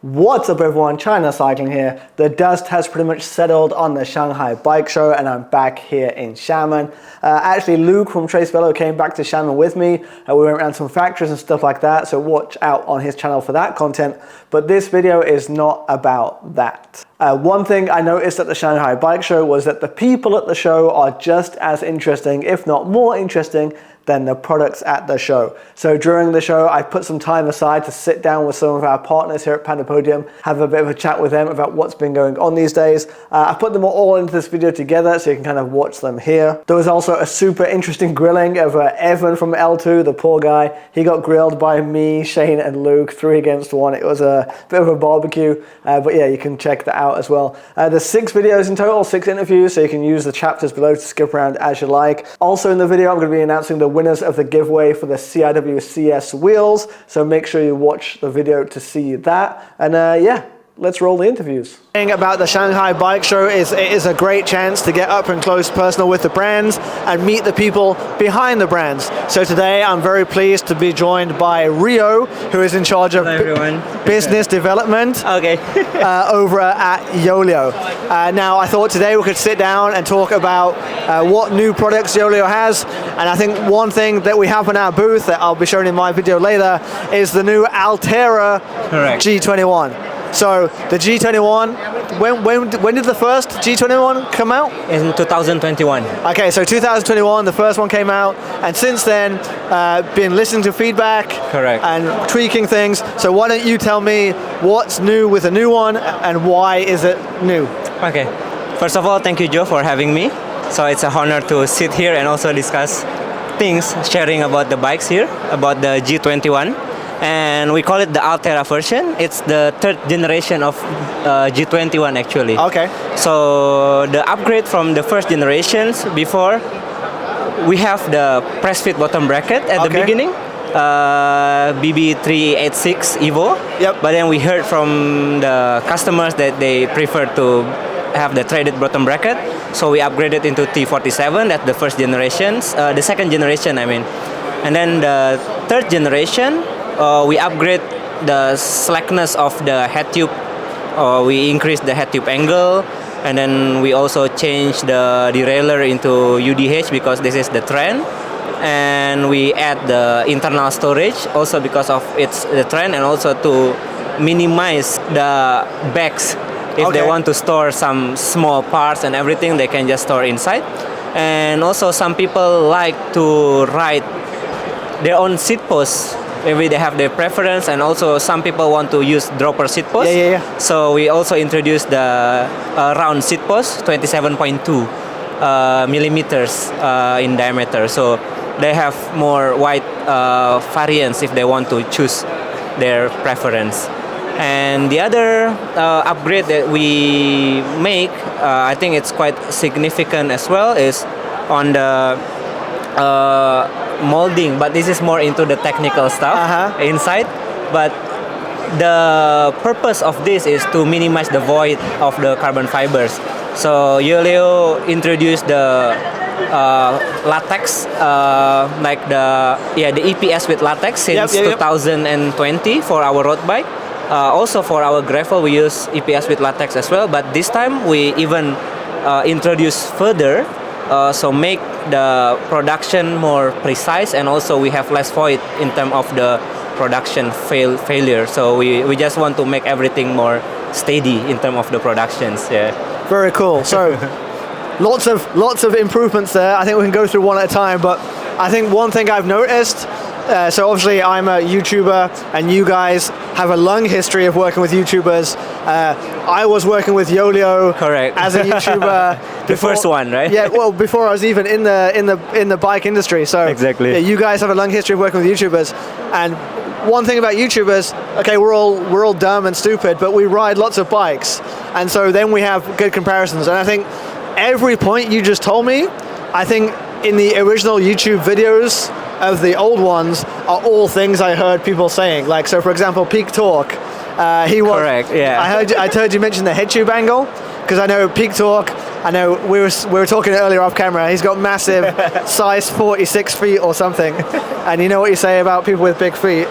What's up everyone, China Cycling here. The dust has pretty much settled on the Shanghai bike show and I'm back here in Xiamen. Actually Luke from Trace Velo came back to Xiamen with me. We went around some factories and stuff like that, so watch out on his channel for that content. But this video is not about that. One thing I noticed at the Shanghai bike show was that the people at the show are just as interesting, if not more interesting, than the products at the show. So during the show, I put some time aside to sit down with some of our partners here at Panda Podium, have a bit of a chat with them about what's been going on these days. I put them all into this video together so you can kind of watch them here. There was also a super interesting grilling of Evan from L-TWOO, the poor guy. He got grilled by me, Shane and Luke, 3 against 1. It was a bit of a barbecue, but yeah, you can check that out as well. There's 6 videos in total, 6 interviews, so you can use the chapters below to skip around as you like. Also in the video, I'm going to be announcing the winners of the giveaway for the CRW CS wheels, so make sure you watch the video to see that. And yeah, let's roll the interviews. The thing about the Shanghai bike show is it is a great chance to get up and close personal with the brands and meet the people behind the brands. So today I'm very pleased to be joined by Rio, who is in charge of business development over at Yoeleo. Now I thought today we could sit down and talk about what new products Yoeleo has, and I think one thing that we have in our booth that I'll be showing in my video later is the new Altera G21. So the G21, when did the first G21 come out? In 2021. Okay, so 2021, the first one came out, and since then, been listening to feedback and tweaking things. So why don't you tell me what's new with the new one and why is it new? Okay, first of all, thank you, Joe, for having me. So it's an honor to sit here and also discuss things, sharing about the bikes here, about the G21. And we call it the Altera version. It's the 3rd generation of G21 actually. Okay. So the upgrade from the 1st generations before, we have the press fit bottom bracket at the beginning, BB386 Evo. Yep. But then we heard from the customers that they prefer to have the threaded bottom bracket. So we upgraded into T47, that's the 1st generation, the 2nd generation I mean. And then the 3rd generation, we upgrade the slackness of the head tube. We increase the head tube angle, and then we also change the derailleur into UDH because this is the trend. And we add the internal storage also because of it's the trend, and also to minimize the bags. If they want to store some small parts and everything, they can just store inside. And also some people like to ride their own seat posts. Maybe they have their preference, and also some people want to use dropper seat post. So we also introduced the round seat post, 27.2 millimeters in diameter. So they have more wide variants if they want to choose their preference. And the other upgrade that we make, I think it's quite significant as well, is on the molding, but this is more into the technical stuff inside. But the purpose of this is to minimize the void of the carbon fibers. So Yoeleo introduced the latex, like the EPS with latex since 2020 for our road bike. Also for our gravel we use EPS with latex as well, but this time we even introduce further. So make the production more precise, and also we have less void in terms of the production failure. So we just want to make everything more steady in terms of the productions. Yeah. Very cool. So lots of improvements there. I think we can go through one at a time, but I think one thing I've noticed, so obviously I'm a YouTuber and you guys have a long history of working with YouTubers. I was working with Yoeleo as a YouTuber. The first one, right? Yeah, well, before I was even in the bike industry. So yeah, you guys have a long history of working with YouTubers. And one thing about YouTubers, okay, we're all dumb and stupid, but we ride lots of bikes, and so then we have good comparisons. And I think every point you just told me, I think in the original YouTube videos of the old ones are all things I heard people saying. Like, so for example, Peak Torque. He was correct. Yeah. I heard you mention the head tube angle, because I know Peak Torque. I know we were talking earlier off camera. He's got massive size 46 feet or something, and you know what you say about people with big feet,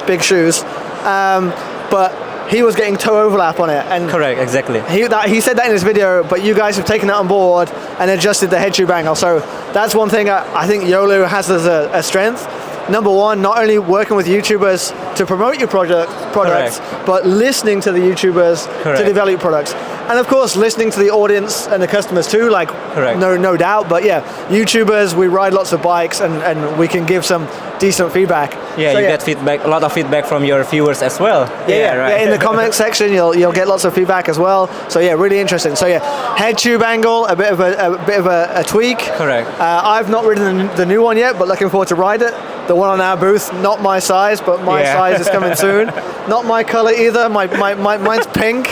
big shoes. But he was getting toe overlap on it. And Correct, exactly. he said that in his video, but you guys have taken that on board and adjusted the head tube angle. So that's one thing I think Yoeleo has as a strength. Number one, not only working with YouTubers to promote your products, Correct. but listening to the YouTubers Correct. to develop your products. And of course, listening to the audience and the customers too, like Correct. no doubt. But yeah, YouTubers, we ride lots of bikes and we can give some decent feedback. Yeah, So you get feedback, a lot of feedback from your viewers as well. Yeah, right. yeah, in the comment section, you'll get lots of feedback as well. So yeah, really interesting. So yeah, head tube angle, a bit of a tweak. Correct. I've not ridden the new one yet, but looking forward to ride it. The one on our booth, not my size, but my size is coming soon. Not my color either. Mine's pink.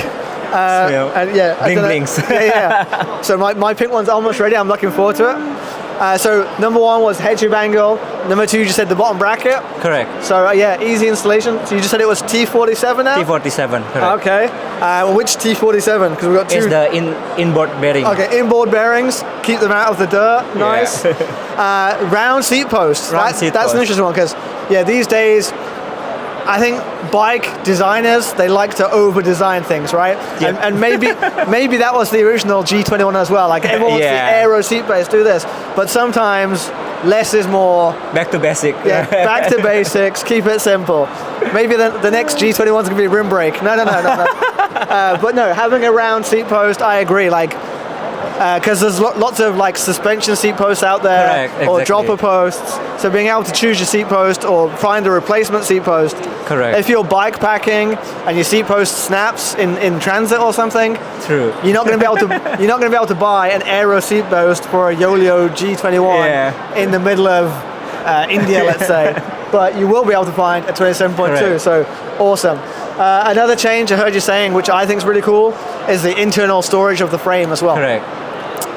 And yeah, bling blings. yeah. So my pink one's almost ready. I'm looking forward to it. So number one was head tube angle. Number two, you just said the bottom bracket. Correct. So yeah, easy installation. So you just said it was T47 now? T47, correct. Okay. Which T47? Because we've got two. It's the inboard bearing. Okay, inboard bearings. Keep them out of the dirt. Nice. Round seat posts. That's an interesting one because yeah, these days I think bike designers, they like to over-design things, right? Yeah. And maybe that was the original G21 as well. Like everyone wants the aero seat base, do this. But sometimes less is more. Back to basic. Yeah, back to basics, keep it simple. Maybe the next G21 is going to be rim brake. No. But no, having a round seat post, I agree. Like, because there's lots of like suspension seat posts out there. Correct, Or exactly. dropper posts. So being able to choose your seat post or find a replacement seat post. Correct. If you're bike packing and your seat post snaps in transit or something, True. you're not going to be able to buy an aero seat post for a Yoeleo G21 in the middle of India, let's say. But you will be able to find a 27.2. Correct. So awesome. Another change I heard you saying, which I think is really cool, is the internal storage of the frame as well. Correct.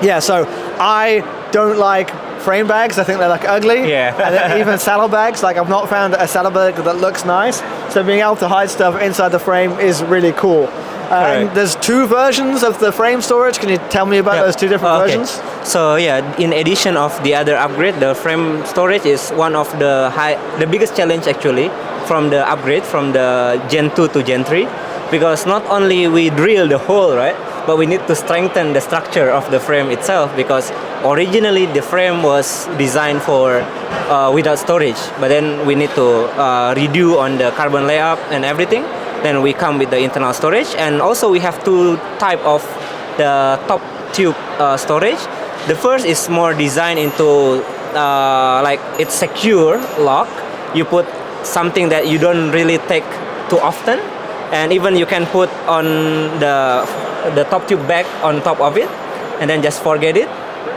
Yeah, so I don't like frame bags. I think they're like ugly. Yeah. And then even saddlebags. Like I've not found a saddlebag that looks nice. So being able to hide stuff inside the frame is really cool. And there's two versions of the frame storage. Can you tell me about those two different versions? So yeah, in addition of the other upgrade, the frame storage is one of the biggest challenge actually from the upgrade from the Gen 2 to Gen 3, because not only we drill the hole, right, but we need to strengthen the structure of the frame itself, because originally the frame was designed for without storage, but then we need to redo on the carbon layup and everything. Then we come with the internal storage, and also we have two type of the top tube storage. The first is more designed into like it's secure lock. You put something that you don't really take too often, and even you can put on the top tube back on top of it, and then just forget it.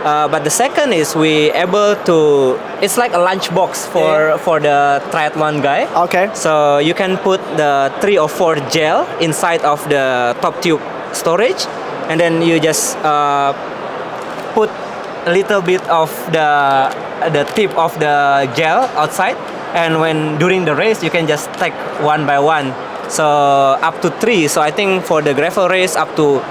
But the second is we able to, it's like a lunch box for the triathlon guy. Okay. So you can put the 3 or 4 gel inside of the top tube storage, and then you just put a little bit of the tip of the gel outside, and when during the race you can just take one by one. So up to 3. So I think for the gravel race up to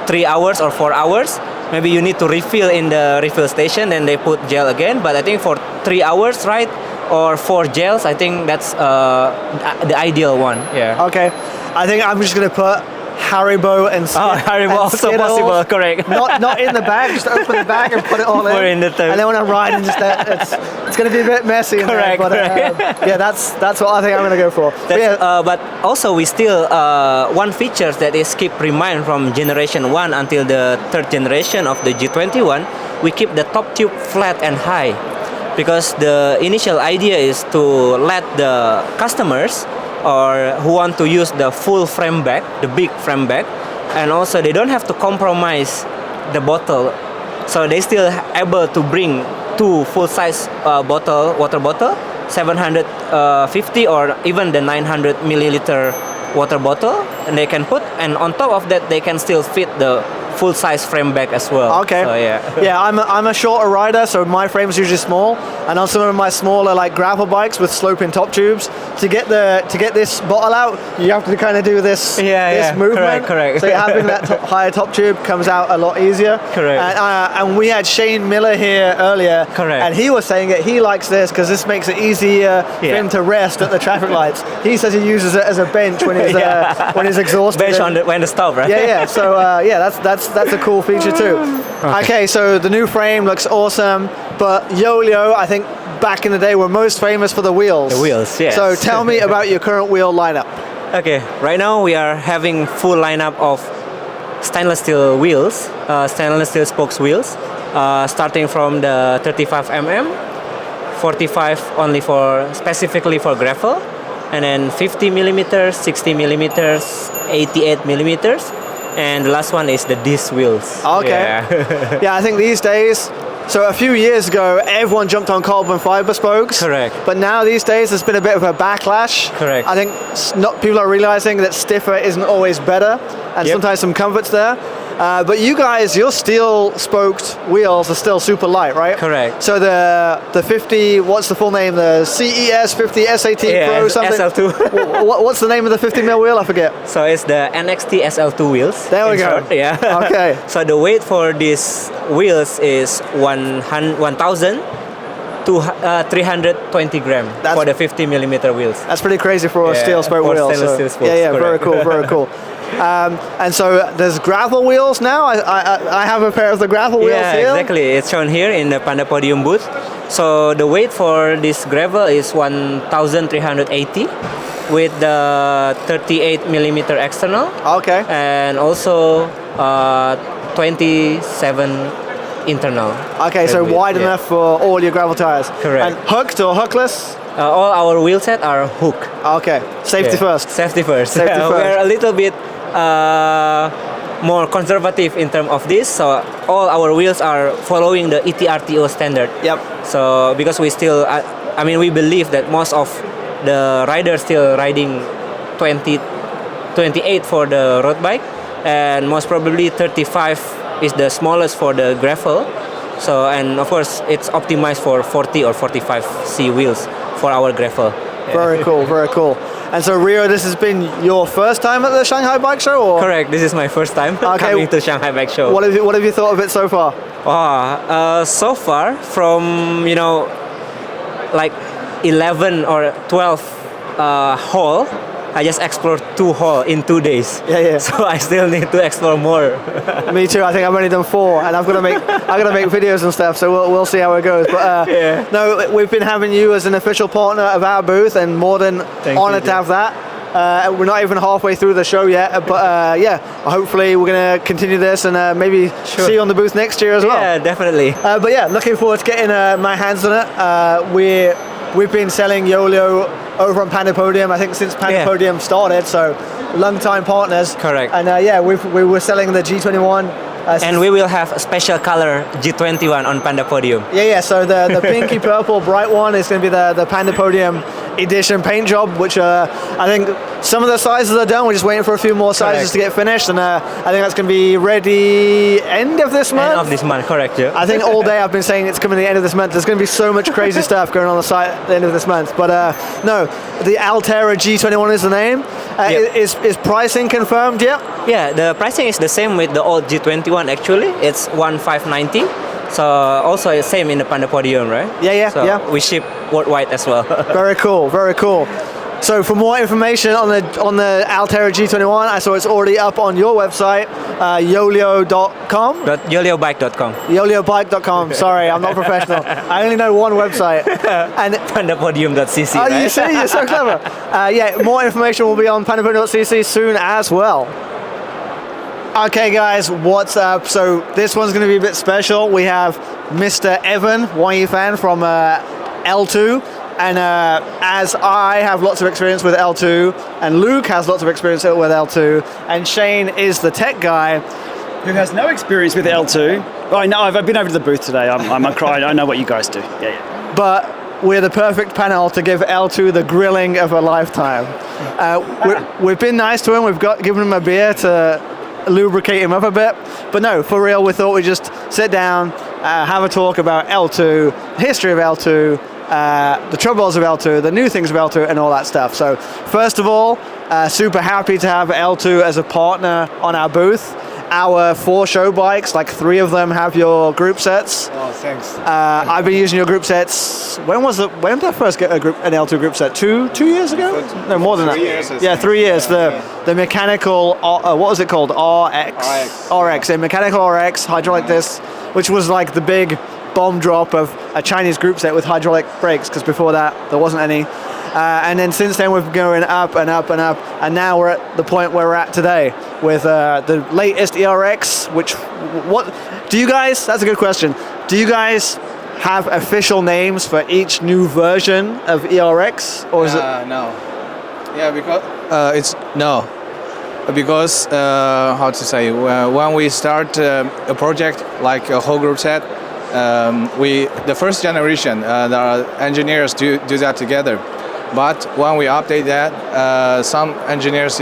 3 hours or 4 hours. Maybe you need to refill in the refill station, then they put gel again. But I think for 3 hours, right, or 4 gels, I think that's the ideal one. Yeah. Okay. I think I'm just going to put Haribo and Haribo also Skittles. possible, correct. Not in the bag, just open the bag and put it all Put it in the tube. And then when I'm riding, just it's going to be a bit messy. In Correct, there, but yeah, that's what I think I'm going to go for. But also we still one feature that is keep remain from generation 1 until the 3rd generation of the G21. We keep the top tube flat and high, because the initial idea is to let the customers or who want to use the full frame bag, the big frame bag, and also they don't have to compromise the bottle, so they still able to bring 2 full-size water bottle, 750 or even the 900 milliliter water bottle, and they can put, and on top of that they can still fit the full-size frame bag as well. Okay. So, Yeah, I'm a shorter rider, so my frame's usually small, and on some of my smaller like gravel bikes with sloping top tubes, to get this bottle out, you have to kind of do this movement. Correct. So having that higher top tube comes out a lot easier. Correct. And we had Shane Miller here earlier. Correct. And he was saying that he likes this because this makes it easier for him to rest at the traffic lights. He says he uses it as a bench when he's when he's exhausted. Bench when to stop, right? Yeah. So that's a cool feature too. Okay, so the new frame looks awesome, but Yoeleo, I think back in the day, were most famous for the wheels. The wheels, yes. So tell me about your current wheel lineup. Okay, right now we are having full lineup of stainless steel wheels, stainless steel spokes wheels, starting from the 35 mm, 45 only specifically for gravel, and then 50 millimeters, 60 millimeters, 88 millimeters, and the last one is the disc wheels. Okay. Yeah, I think these days, so a few years ago, everyone jumped on carbon fiber spokes. Correct. But now these days, there's been a bit of a backlash. Correct. I think people are realizing that stiffer isn't always better, and sometimes some comfort's there. But you guys, your steel spoked wheels are still super light, right? Correct. So the 50, what's the full name? The CES 50 SAT Pro something? SL2. What's the name of the 50 mil wheel? I forget. So it's the NXT SL2 wheels. There we go. Short, yeah. Okay. So the weight for these wheels is 1,000 to 320 gram for the 50 millimeter wheels. That's pretty crazy for a steel spoke wheel. Steel spokes, yeah, very correct. cool, very cool. And so there's gravel wheels now. I have a pair of the gravel wheels here. Yeah, exactly. It's shown here in the Panda Podium booth. So the weight for this gravel is 1,380 with the 38 millimeter external. Okay. And also 27 internal. Okay, so wide enough for all your gravel tires. Correct. And hooked or hookless? All our wheel set are hook. Okay, safety first. Safety first. Safety first. We're a little bit more conservative in terms of this, so all our wheels are following the ETRTO standard. Yep. So because we still, we believe that most of the riders still riding 28 for the road bike, and most probably 35 is the smallest for the gravel. So, and of course it's optimized for 40 or 45C wheels for our gravel. Very cool, very cool. And so Rio, this has been your first time at the Shanghai Bike Show, or? Correct. This is my first time coming to Shanghai Bike Show. What have you thought of it so far? So far, from like 11 or 12 hole, I just explored 2 hole in 2 days. Yeah. So I still need to explore more. Me too. I think I've only done 4, and I've got to make videos and stuff. So we'll see how it goes. But no, we've been having you as an official partner of our booth, and more than honored to have that. We're not even halfway through the show yet, but hopefully we're going to continue this and maybe see you on the booth next year as well. Yeah, definitely. But yeah, looking forward to getting my hands on it. We've been selling Yoeleo over on Panda Podium, I think since Panda Podium started, so long-time partners. Correct. And we were selling the G21. And we will have a special color G21 on Panda Podium. Yeah, so the pinky purple bright one is going to be the Panda Podium edition paint job, which I think some of the sizes are done. We're just waiting for a few more sizes to get finished, and I think that's going to be ready end of this month. End of this month, correct, yeah. I think all day I've been saying it's coming the end of this month. There's going to be so much crazy stuff going on the site at the end of this month. But no, the Altera G21 is the name. Is pricing confirmed yet? Yeah, the pricing is the same with the old G21 actually. It's 1,590. So also it's same in the Panda Podium, right? Yeah. We ship worldwide as well. Very cool, very cool. So for more information on the Altera G21, I saw it's already up on your website, yoeleo.com. Yoeleobike.com. Yoeleobike.com. Sorry, I'm not professional. I only know one website. And pandapodium.cc. Oh, right? you see, you're so clever. More information will be on pandapodium.cc soon as well. Okay guys, what's up? So this one's going to be a bit special. We have Mr. Evan, YE fan from L-TWOO. And as I have lots of experience with L-TWOO, and Luke has lots of experience with L-TWOO, and Shane is the tech guy who has no experience with L-TWOO. Oh, I know, I've been over to the booth today. I know what you guys do. Yeah. But we're the perfect panel to give L-TWOO the grilling of a lifetime. We've been nice to him. We've given him a beer to lubricate him up a bit. But no, for real, we thought we'd just sit down, have a talk about L-TWOO, history of L-TWOO, the troubles of L2, the new things of L2, and all that stuff. So first of all, super happy to have L2 as a partner on our booth. Our 4 show bikes, like 3 of them have your group sets. Oh, thanks. I've been using your group sets. When did I first get an L2 group set? Two years ago? No, more than that. 3 years. Yeah, 3 years. The mechanical, what was it called? RX. A mechanical RX hydraulic disc, which was like the big bomb drop of a Chinese group set with hydraulic brakes, because before that there wasn't any. And then since then we've been going up and up and up, and now we're at the point where we're at today with the latest ERX. What do you guys? That's a good question. Do you guys have official names for each new version of ERX, or is it? No. Yeah, because how to say, when we start a project like a whole group set, the first generation, the engineers do that together. But when we update that, some engineers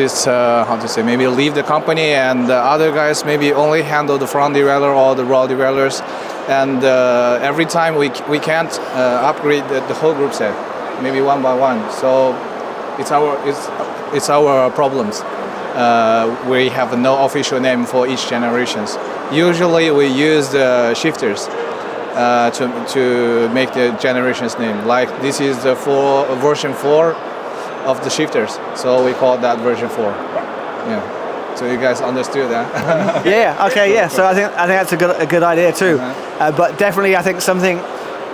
maybe leave the company, and the other guys maybe only handle the front derailleur or the raw derailleurs, and every time we can't upgrade the whole group set, maybe one by one. So it's our problems. We have no official name for each generations. Usually we use the shifters. To make the generation's name. Like this is the version 4 of the shifters, so we call that version 4. Yeah. So you guys understood that? Yeah. Okay. Yeah. So I think that's a good idea too. But definitely, I think something.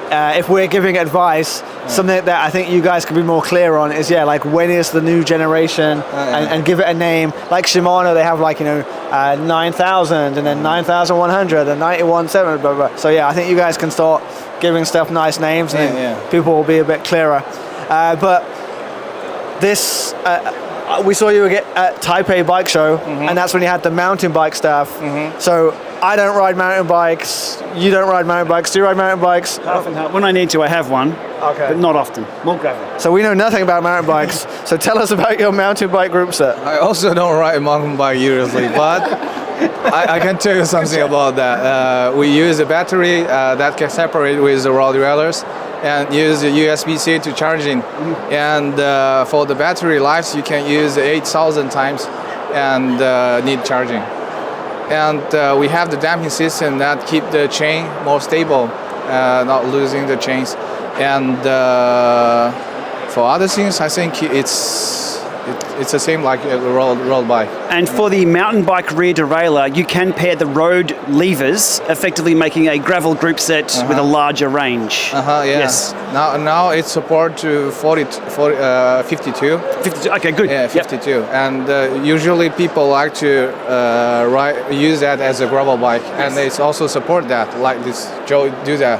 If we're giving advice, something that I think you guys could be more clear on is, like when is the new generation, and give it a name. Like Shimano, they have 9,000 and then 9,100 and 91,700, blah, blah. So I think you guys can start giving stuff nice names, and then people will be a bit clearer. But this, we saw you at Taipei Bike Show, and that's when you had the mountain bike stuff. So I don't ride mountain bikes. You don't ride mountain bikes. Do you ride mountain bikes? Half and half. When I need to, I have one. Okay. But not often. More gravel. So we know nothing about mountain bikes. So tell us about your mountain bike group set. I also don't ride mountain bike usually, but I can tell you something about that. We use a battery that can separate with the raw derailleurs, and use the USB-C to charging. And for the battery lives, you can use 8,000 times and need charging. And we have the damping system that keep the chain more stable, not losing the chains. And for other things, I think it's the same like a road bike. And for the mountain bike rear derailleur, you can pair the road levers, effectively making a gravel group set with a larger range. Yeah. Yes. Now it support to 52. 52. Okay, good. Yeah, 52. And usually people like to use that as a gravel bike, and they also support that, like this Joe do that.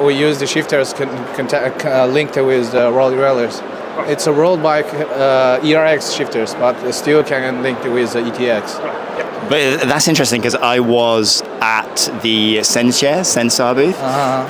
We use the shifters linked with the road derailleurs. It's a road bike ERX shifters, but still can link with the ETX. But that's interesting because I was at the Sensar booth.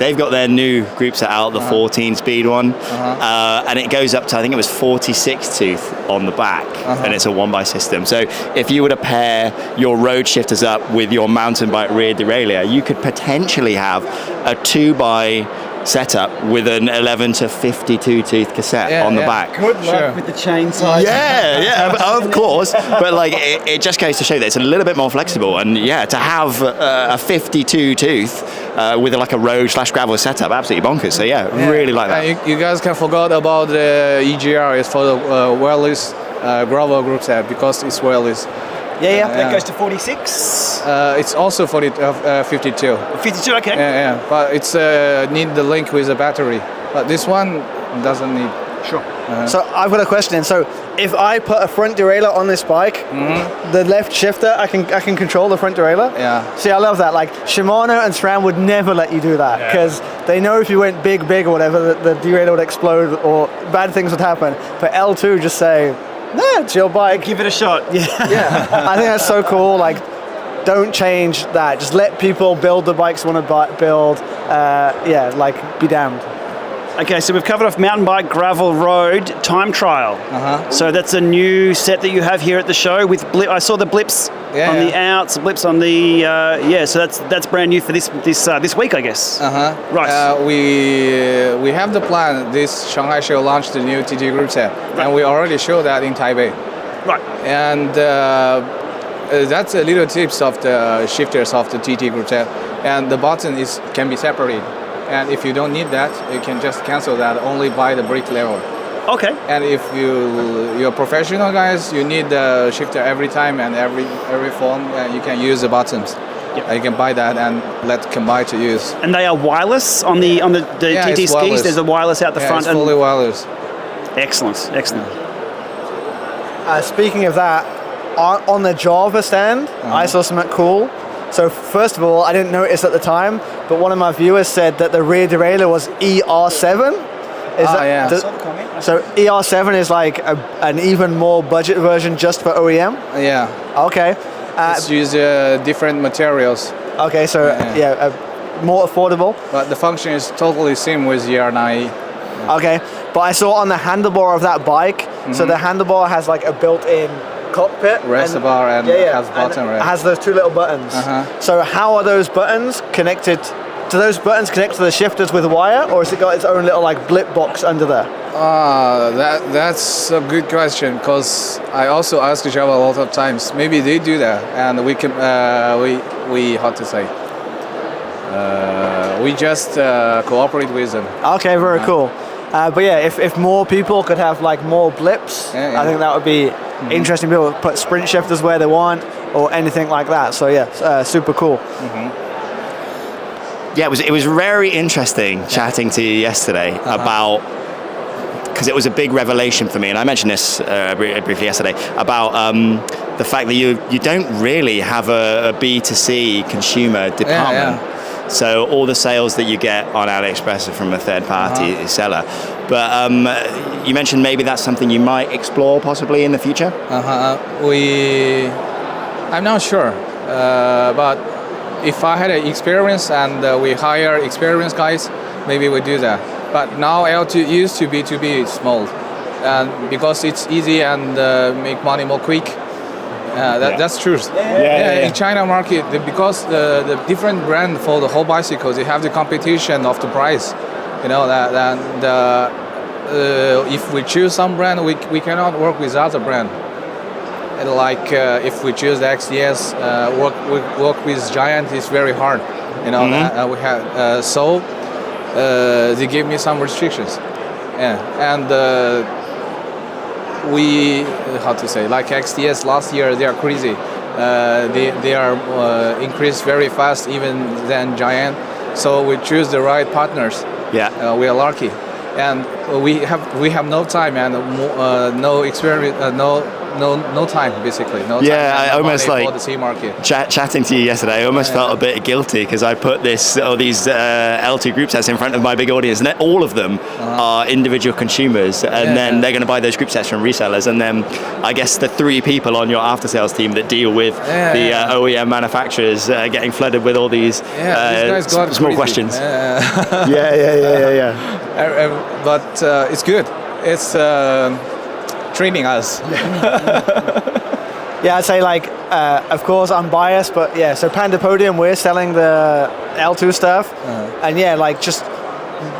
They've got their new group set out, the 14-speed one, and it goes up to, I think it was 46 tooth on the back, and it's a 1x system. So if you were to pair your road shifters up with your mountain bike rear derailleur, you could potentially have a 2x setup with an 11 to 52 tooth cassette on the back. Good luck with the chain size. Yeah, of course. But it just goes to show that it's a little bit more flexible, and to have a 52 tooth with a road/gravel setup, absolutely bonkers. So really like that. You guys can forget about the EGR. It's for the wireless gravel group set because it's wireless. That goes to 46. It's also 52. 52, okay. Yeah. But it's need the link with the battery. But this one doesn't need. Sure. So I've got a question. So if I put a front derailleur on this bike, the left shifter, I can control the front derailleur. Yeah. See, I love that. Like Shimano and SRAM would never let you do that because they know if you went big or whatever, the derailleur would explode or bad things would happen. But L2 just say, no, it's your bike. Give it a shot. Yeah. I think that's so cool. Like, don't change that. Just let people build the bikes they want to build. Be damned. Okay, so we've covered off mountain bike, gravel, road, time trial. So that's a new set that you have here at the show with I saw the blips on the outs, blips on the So that's brand new for this week, I guess. Right. We have the plan. This Shanghai show launched the new TT group set, and we already showed that in Taipei. Right. And that's a little tips of the shifters of the TT group set, and the button can be separated. And if you don't need that, you can just cancel that. Only buy the brake level. Okay. And if you're professional guys, you need the shifter every time and every phone, you can use the buttons. Yep. You can buy that and let combine to use. And they are wireless on the TT skis. There's a wireless out the front. It's fully wireless. Excellent. Speaking of that, on the Java stand, I saw something cool. So first of all, I didn't notice at the time, but one of my viewers said that the rear derailleur was ER7. So ER7 is like an even more budget version just for OEM? Yeah. Okay. It's use different materials. Okay, so more affordable. But the function is totally same with ER9. Okay, but I saw on the handlebar of that bike, so the handlebar has like a built-in cockpit, rest bar, and has button. It has those two little buttons. So how are those buttons connected? Do those buttons connect to the shifters with wire, or has it got its own little like blip box under there? That's a good question, because I also ask Java a lot of times. Maybe they do that, and we can we how to say? We just cooperate with them. Okay, very cool. But yeah, if more people could have like more blips, I think that would be interesting. People put sprint shifters where they want or anything like that. So yeah, super cool. Yeah, it was very interesting chatting to you yesterday about, because it was a big revelation for me, and I mentioned this briefly yesterday, about the fact that you don't really have a B2C consumer department. So all the sales that you get on AliExpress are from a third-party seller. But you mentioned maybe that's something you might explore possibly in the future? I'm not sure, but if I had an experience and we hire experienced guys, maybe we do that. But now L2 used to B2B small, and because it's easy and make money more quick. That's true. In China market, because the different brand for the whole bicycles, they have the competition of the price. You know that if we choose some brand, we cannot work with other brand. And like if we choose the XDS, work with Giant is very hard. You know we have they gave me some restrictions. And. We how to say, like XDS last year, they are crazy. They are increased very fast, even than Giant. So we choose the right partners. We are lucky, and we have no time and no experience, no time basically. No time I almost like for the C market. Chatting to you yesterday, I almost felt a bit guilty because I put these L2 group sets in front of my big audience, and all of them are individual consumers, and then they're going to buy those group sets from resellers, and then I guess the 3 people on your after sales team that deal with the OEM manufacturers getting flooded with all these small questions. But it's good. It's training us. I'd say like, of course I'm biased, but so Pandapodium, we're selling the L2 stuff, and like just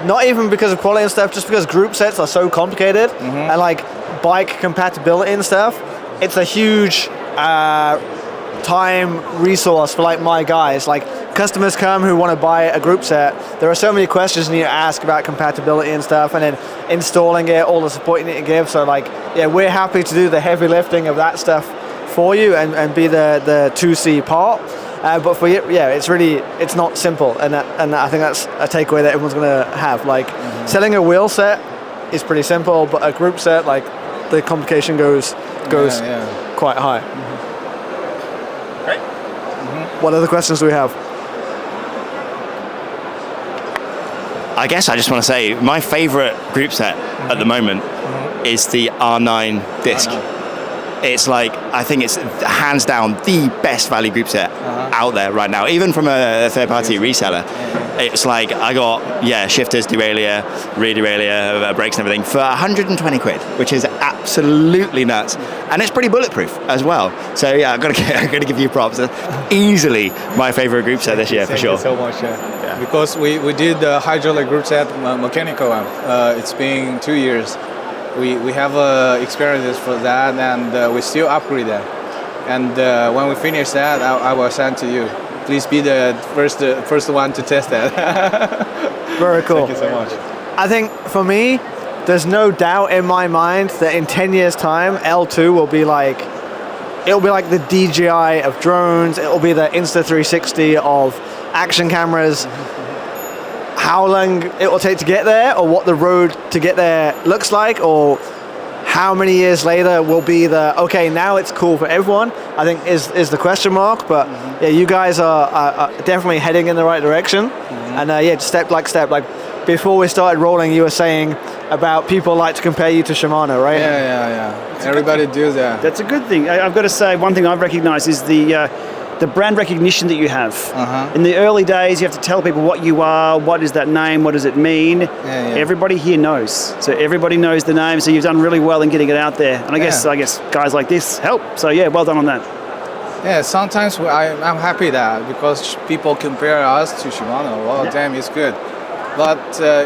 not even because of quality and stuff, just because group sets are so complicated and like bike compatibility and stuff, it's a huge time resource for like my guys. Like customers come who want to buy a group set, there are so many questions you need to ask about compatibility and stuff, and then installing it, all the support you need to give. So like we're happy to do the heavy lifting of that stuff for you and be the 2C part, but for you, it's not simple, and I think that's a takeaway that everyone's going to have. Like selling a wheel set is pretty simple, but a group set, like the complication goes quite high. Great. What other questions do we have? I guess I just want to say my favorite group set at the moment is the R9 disc. It's like, I think it's hands down the best value group set out there right now, even from a third-party reseller. It's like I got shifters, derailleur, rear derailleur, brakes and everything for 120 quid, which is absolutely nuts, and it's pretty bulletproof as well. So yeah, I've got to give you props. Easily my favorite group set this year for sure. Thank you so much. Because we did the hydraulic group set mechanical one. It's been 2 years. We have experiences for that, and we still upgrade that. And when we finish that, I will send to you. Please be the first one to test that. Very cool. Thank you so much. I think for me, there's no doubt in my mind that in 10 years' time, L-TWOO will be like, it'll be like the DJI of drones. It'll be the Insta360 of action cameras. How long it will take to get there, or what the road to get there looks like, or how many years later will be the, okay, now it's cool for everyone, I think is the question mark. But yeah, you guys are definitely heading in the right direction. And yeah, step by step. Like before we started rolling, you were saying about people like to compare you to Shimano, right? Yeah. Everybody do that. That's a good thing. I've got to say, one thing I've recognized is the brand recognition that you have. In the early days, you have to tell people what you are, what is that name, what does it mean. Everybody here knows. So everybody knows the name, so you've done really well in getting it out there. And I guess guys like this help. So yeah, well done on that. Yeah, sometimes I'm happy that because people compare us to Shimano. Well, damn, it's good. But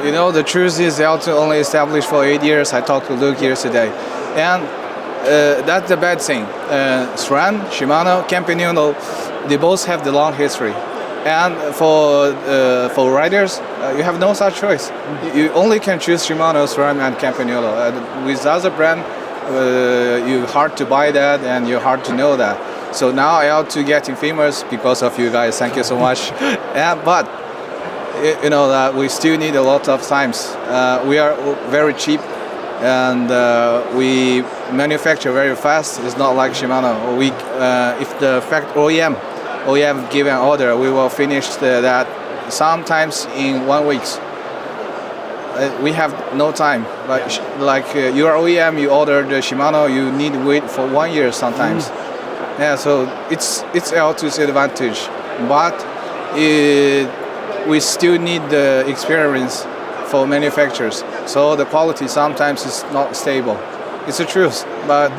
you know, the truth is L-TWOO only established for 8 years. I talked to Luke yesterday. And that's the bad thing. SRAM, Shimano, Campagnolo, they both have the long history. And for riders, you have no such choice. You only can choose Shimano, SRAM, and Campagnolo. With other brand, you're hard to buy that, and you're hard to know that. So now L-TWOO getting famous because of you guys. Thank you so much. But you know that we still need a lot of times. We are very cheap. And we manufacture very fast. It's not like Shimano. If the OEM give an order, we will finish that sometimes in 1 week. We have no time. Like your OEM, you order the Shimano, you need to wait for 1 year sometimes. Yeah, so it's L-TWOO's advantage, but we still need the experience for manufacturers, so the quality sometimes is not stable. It's the truth, but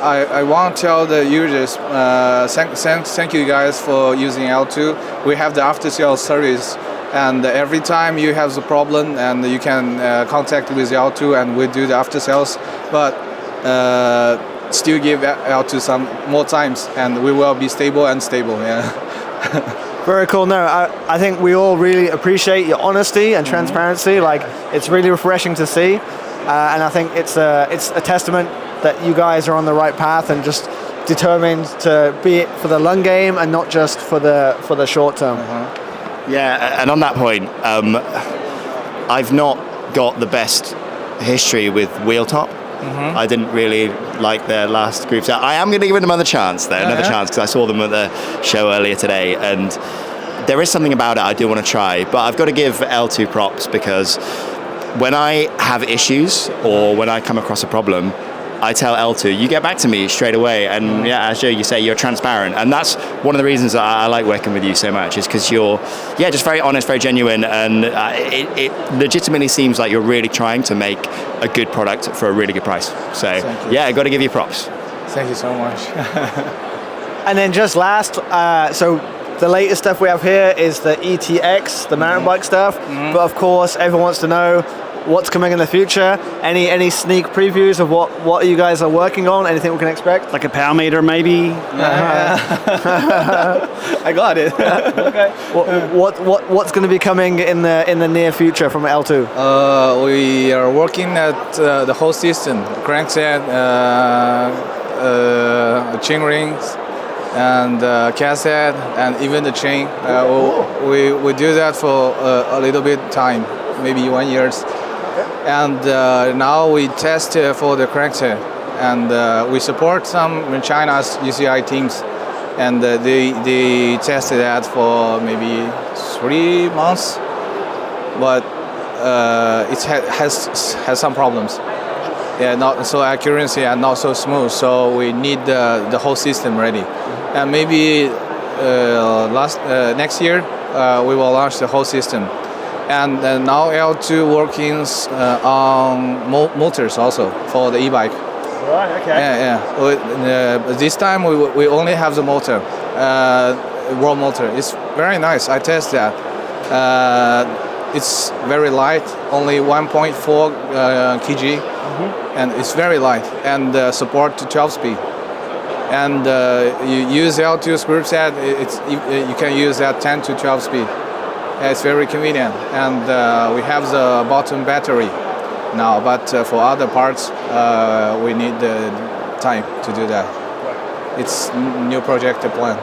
I want to tell the users, thank you guys for using L-TWOO. We have the after-sales service, and every time you have the problem, and you can contact with L-TWOO, and we do the after-sales, but still give L-TWOO some more times, and we will be stable and stable. Yeah. Very cool. No, I think we all really appreciate your honesty and transparency. Like, it's really refreshing to see, and I think it's a testament that you guys are on the right path and just determined to be it for the long game and not just for the short term. Yeah, and on that point, I've not got the best history with wheel top. I didn't really like their last group set. I am going to give them another chance, though, chance, because I saw them at the show earlier today, and there is something about it I do want to try. But I've got to give L-TWOO props, because when I have issues or when I come across a problem, I tell L-TWOO, you get back to me straight away. And yeah, as Joe, you say, you're transparent. And that's one of the reasons that I like working with you so much, is because you're, just very honest, very genuine. And it legitimately seems like you're really trying to make a good product for a really good price. So yeah, I got to give you props. Thank you so much. And then just last, so the latest stuff we have here is the ETX, the mountain bike stuff. But of course, everyone wants to know what's coming in the future. Any sneak previews of what you guys are working on? Anything we can expect? Like a power meter, maybe. I got it. Okay. What's going to be coming in the near future from L-TWOO? We are working at the whole system: crankset, chain rings, and cassette, and even the chain. We do that for a little bit time, maybe 1 year. And now we test for the crankset, and we support some China's UCI teams, and they tested that for maybe 3 months, but it has some problems. Yeah, not so accuracy and not so smooth. So we need the whole system ready, and maybe next year we will launch the whole system. And now L-TWOO working on motors also for the e-bike. Right, okay. Yeah. This time we only have the motor, raw motor. It's very nice. I test that. It's very light, only 1.4 kg, and it's very light and support to 12 speed. And you use L-TWOO group set, you can use that 10 to 12 speed. It's very convenient, and we have the bottom battery now, but for other parts we need the time to do that. It's new project plan.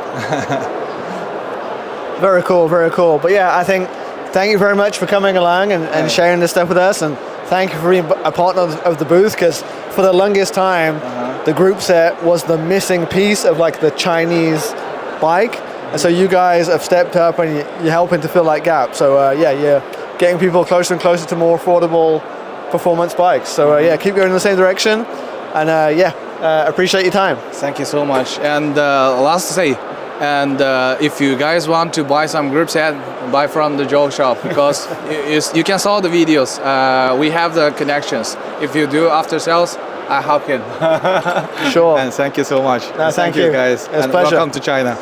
Very cool, very cool. But yeah, I think thank you very much for coming along and sharing this stuff with us, and thank you for being a part of the booth, because for the longest time the group set was the missing piece of like the Chinese bike, and so you guys have stepped up and you're helping to fill that gap. So yeah, you're getting people closer and closer to more affordable performance bikes. So yeah, keep going in the same direction, and appreciate your time. Thank you so much. And last to say, and if you guys want to buy some group set, buy from the Joe shop, because you can saw the videos. We have the connections. If you do after sales, I help you. Sure. And thank you so much. No, thank you guys. It's a and pleasure. Welcome to China.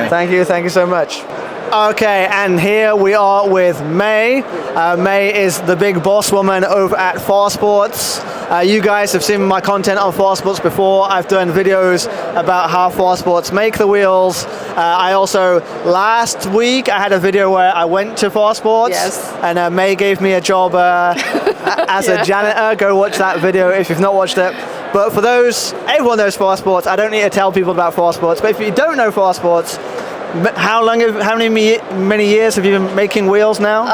Thank you so much. Okay, and here we are with May. May is the big boss woman over at Farsports. You guys have seen my content on Farsports before. I've done videos about how Farsports make the wheels. I also, last week, I had a video where I went to Farsports. Yes. And May gave me a job as a janitor. Go watch that video if you've not watched it. But for those, everyone knows Farsports. I don't need to tell people about Farsports. But if you don't know Farsports, how many years have you been making wheels now?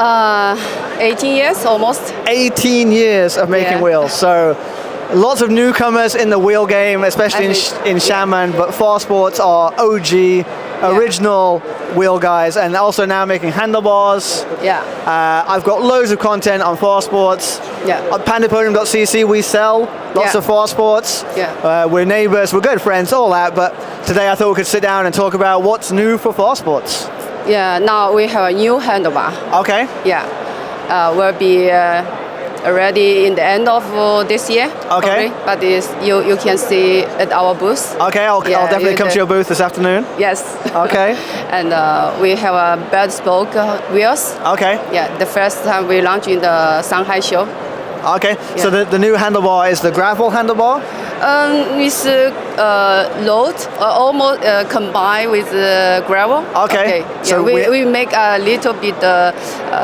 18 years almost. 18 years of making wheels. So lots of newcomers in the wheel game, especially in Xiamen, but Farsports are OG, original wheel guys, and also now making handlebars. Yeah. I've got loads of content on Farsports. Yeah. On pandapodium.cc we sell lots of Farsports. Yeah. We're neighbors, we're good friends, all that, but today I thought we could sit down and talk about what's new for Farsports. Yeah, now we have a new handlebar. Okay. Yeah. Will be already in the end of this year. Okay. Probably, but you can see at our booth. Okay, I'll definitely come to your booth this afternoon. Yes. Okay. And we have a bird spoke wheels. Okay. Yeah, the first time we launched in the Shanghai show. Okay, so the new handlebar is the gravel handlebar? With load, almost combined with gravel. Okay. Yeah, So we make a little bit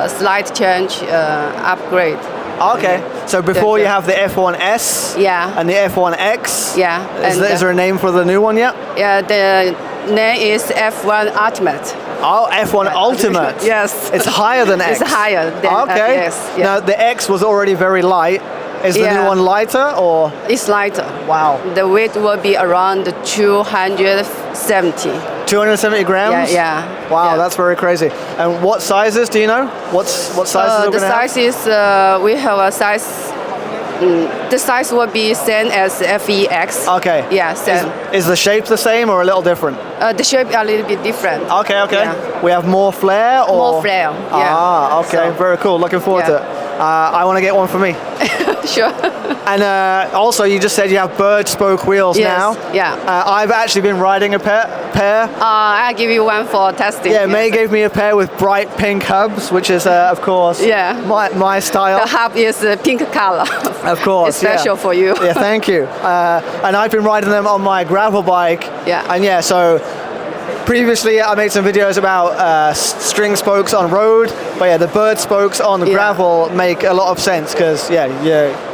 slight change, upgrade. Okay, so before you have the F1S and the F1X. Yeah. Is there a name for the new one yet? Yeah, the name is F1 Ultimate. Oh, F1 Ultimate. Yes. It's higher than X. It's higher than Okay. X. Yeah. Now the X was already very light. Is the new one lighter or? It's lighter. Wow. The weight will be around 270. 270 grams? Yeah. Wow, yeah. that's very crazy. And what sizes do you know? What sizes are we the going to have? size is we have a size. The size will be same as FEX. Okay. Yeah, same. Is the shape the same or a little different? The shape a little bit different. Okay. Yeah. We have more flare or? More flare. Yeah. Ah, okay. So, very cool. Looking forward to it. I want to get one for me. Sure. And also, you just said you have bird spoke wheels now. Yeah. I've actually been riding a pair. I'll give you one for testing. Yeah, May gave me a pair with bright pink hubs, which is, of course, my style. The hub is pink color. Of course, it's special for you. Yeah, thank you. And I've been riding them on my gravel bike. Yeah. And so previously I made some videos about string spokes on road, but the bird spokes on the gravel make a lot of sense because you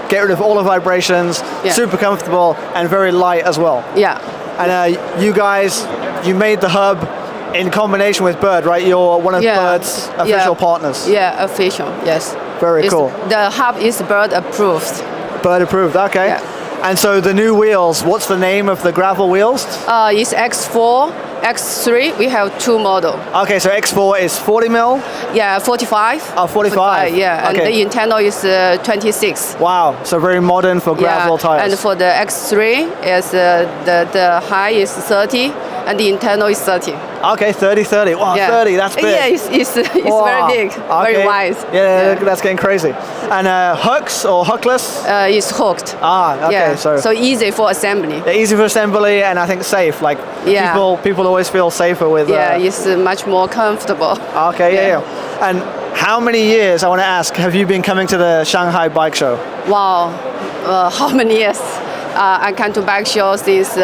get rid of all the vibrations, super comfortable and very light as well. Yeah. And you guys, you made the hub in combination with Bird, right? You're one of Bird's official partners. Yeah, official, yes. Very cool. The hub is Bird approved. Bird approved, okay. Yeah. And so the new wheels, what's the name of the gravel wheels? It's X4, X3, we have two models. Okay, so X4 is 40 mil? Yeah, 45. Oh, 45. Yeah, and the internal is 26. Wow, so very modern for gravel tires. And for the X3, is the high is 30 and the internal is 30. Okay, 30. Wow, Yeah. 30, that's big. Yeah, it's Wow. very big, very wide. Yeah, that's getting crazy. And hooks or hookless? It's hooked. Okay, Yeah. so easy for assembly. they're easy for assembly and I think safe. Like Yeah. people always feel safer with. Yeah, it's much more comfortable. Okay, yeah. And how many years, I want to ask, have you been coming to the Shanghai Bike Show? Wow, how many years? I come to bike show since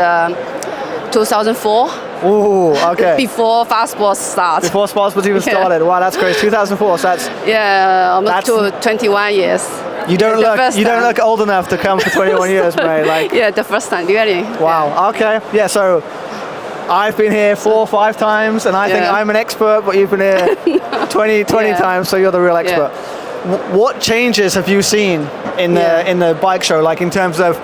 2004. Ooh, okay. Before Farsports started. Before Farsports even Yeah. started. Wow, that's crazy. 2004. So that's Almost to 21 years. you don't The look first look old enough to come for 21 years, mate. Like Yeah, the first time, really. wow. Okay. Yeah. So I've been here 4 or 5 times, and I think Yeah. I'm an expert, but you've been here 20 Yeah. times, so you're the real expert. What changes have you seen in the bike show? Like in terms of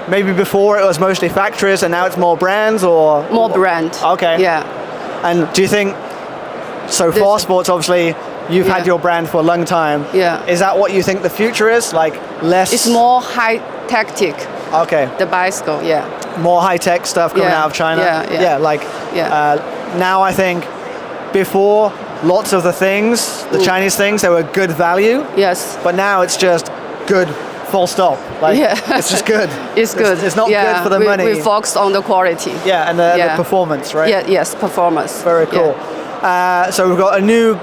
maybe before it was mostly factories, and now it's more brands, or More brand. Okay. Yeah. And do you think so? Farsports, obviously, you've had Yeah. your brand for a long time. Yeah. Is that what you think the future is? Like less? It's more high tactic, Okay. the bicycle, yeah. More high tech stuff coming Yeah. out of China. Yeah. Like Yeah. now I think before lots of the things, the Chinese things, they were good value, Yes. but now it's just good. Full stop. Like Yeah. it's just good. It's good. It's not good for the money. We focus on the quality. Yeah, and the performance, right? Yeah, yes, performance. Very cool. So we've got a new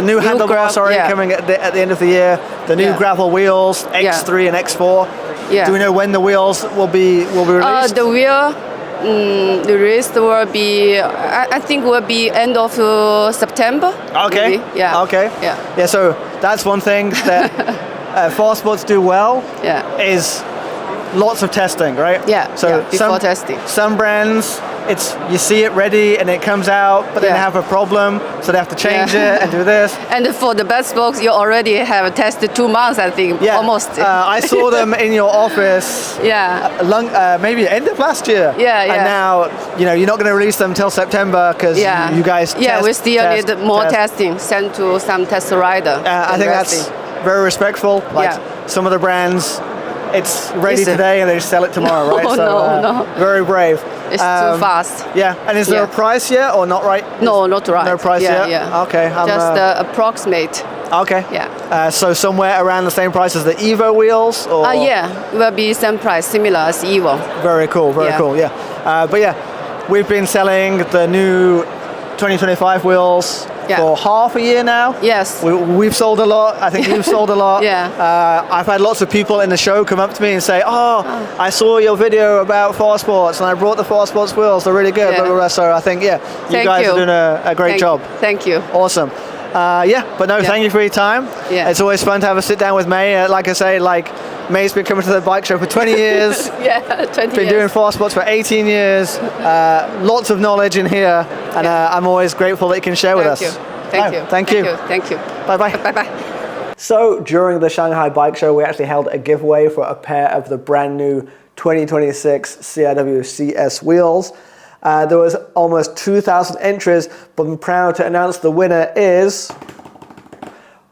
new handlebar, coming at the end of the year. The new gravel wheels, X3 and X4. Yeah. Do we know when the wheels will be released? The wheel, the release will be, I think will be end of September. Okay. Maybe. Yeah. Okay. Yeah. Yeah. So that's one thing that Farsports do well. Yeah. Is lots of testing, right? Yeah. So yeah, before testing. Some brands, you see it ready and it comes out, but then they have a problem, so they have to change it and do this. And for the best box, you already have tested 2 months, I think, almost. I saw them in your office. Yeah. Maybe end of last year. Yeah. And now, you're not going to release them till September because you guys. We still need more testing. Send to some test rider. I think that's very respectful. Like some of the brands, it's ready today and they sell it tomorrow, right? No. Very brave. It's too fast. Yeah, and is there a price yet or not right? No, not right. No price yet? Yeah. Okay. Just approximate. Okay. Yeah. So somewhere around the same price as the Evo wheels? Or? Yeah, will be same price, similar as Evo. Very cool, very cool, yeah. But yeah, we've been selling the new 2025 wheels for half a year now. Yes. We've sold a lot. I think you've sold a lot. Yeah. I've had lots of people in the show come up to me and say, I saw your video about Farsports and I brought the Farsports wheels. They're really good. Yeah. Blah, blah, blah. So I think, you guys are doing a great job. Thank you. Awesome. Thank you for your time. Yeah. It's always fun to have a sit down with May. Like I say, May's been coming to the bike show for 20 years. 20 years. Been doing Farsports for 18 years. Lots of knowledge in here, and I'm always grateful that you can share with us. Thank you. Thank you. Thank you. Bye-bye. Bye-bye. So during the Shanghai Bike Show, we actually held a giveaway for a pair of the brand new 2026 CRW CS wheels. There was almost 2,000 entries, but I'm proud to announce the winner is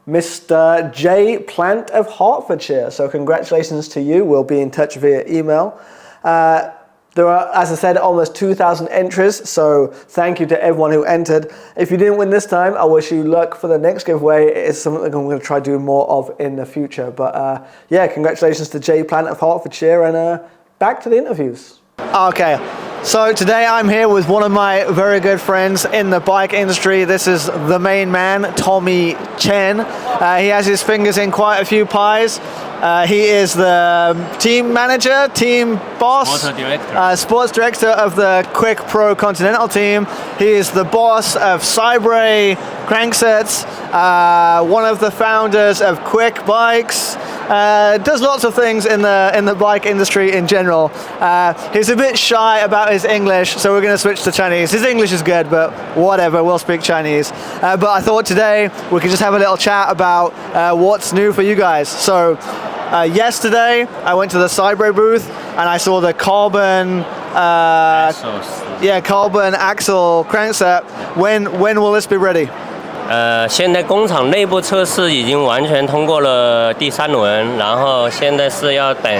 Mr. J. Plant of Hertfordshire. So congratulations to you. We'll be in touch via email. There are, as I said, almost 2,000 entries, so thank you to everyone who entered. If you didn't win this time, I wish you luck for the next giveaway. It's something I'm going to try to do more of in the future. But congratulations to J. Plant of Hertfordshire, and back to the interviews. Okay. So today I'm here with one of my very good friends in the bike industry. This is the main man, Tommy Chen. He has his fingers in quite a few pies. He is the team manager, team boss, sports director of the Quick Pro Continental team. He is the boss of Cybrei cranksets, one of the founders of Quick Bikes. Does lots of things in the bike industry in general. He's a bit shy about his English, so we're going to switch to Chinese. His English is good, but whatever, we'll speak Chinese. But I thought today we could just have a little chat about what's new for you guys. So yesterday I went to the Cybrei booth and I saw the carbon carbon axle crankset. When will this be ready? 现在工厂内部测试已经完全通过了第3轮，然后现在是要等，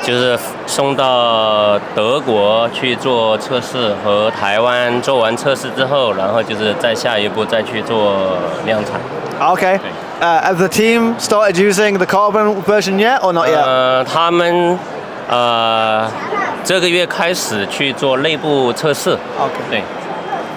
就是送到德国去做测试，和台湾做完测试之后，然后就是再下一步再去做量产。Okay. Have the team started using the carbon version yet or not yet? 他们这个月开始去做内部测试。Okay.